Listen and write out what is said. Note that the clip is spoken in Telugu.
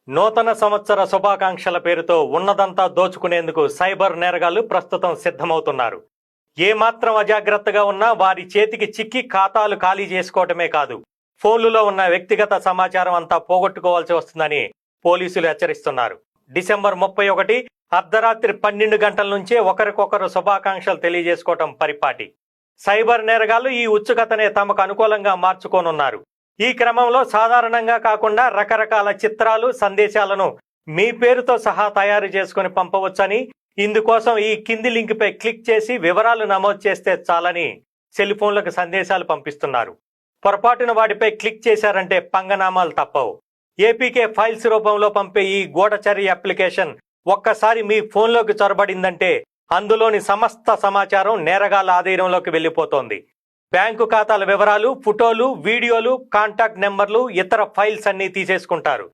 నూతన సంవత్సర శుభాకాంక్షల పేరుతో ఉన్నదంతా దోచుకునేందుకు సైబర్ నేరగాళ్లు ప్రస్తుతం సిద్ధమవుతున్నారు. ఏమాత్రం అజాగ్రత్తగా ఉన్నా వారి చేతికి చిక్కి ఖాతాలు ఖాళీ చేసుకోవటమే కాదు, ఫోన్లలో ఉన్న వ్యక్తిగత సమాచారం అంతా పోగొట్టుకోవాల్సి వస్తుందని పోలీసులు హెచ్చరిస్తున్నారు. డిసెంబర్ 31 అర్ధరాత్రి 12 గంటల నుంచే ఒకరికొకరు శుభాకాంక్షలు తెలియజేసుకోవటం పరిపాటి. సైబర్ నేరగాళ్లు ఈ ఉత్సుకతనే తమకు అనుకూలంగా మార్చుకోనున్నారు. ఈ క్రమంలో సాధారణంగా కాకుండా రకరకాల చిత్రాలు, సందేశాలను మీ పేరుతో సహా తయారు చేసుకుని పంపవచ్చని, ఇందుకోసం ఈ కింది లింక్ పై క్లిక్ చేసి వివరాలు నమోదు చేస్తే చాలని సెల్ ఫోన్లకు సందేశాలు పంపిస్తున్నారు. పొరపాటున వాటిపై క్లిక్ చేశారంటే పంగనామాలు తప్పవు. ఏపీకే ఫైల్స్ రూపంలో పంపే ఈ గూఢచర్య అప్లికేషన్ ఒక్కసారి మీ ఫోన్లోకి చొరబడిందంటే అందులోని సమస్త సమాచారం నేరగాళ్ల ఆధీనంలోకి వెళ్లిపోతోంది. బ్యాంకు ఖాతాల వివరాలు, ఫోటోలు, వీడియోలు, కాంటాక్ట్ నెంబర్లు, ఇతర ఫైల్స్ అన్ని తీసేసుకుంటారు.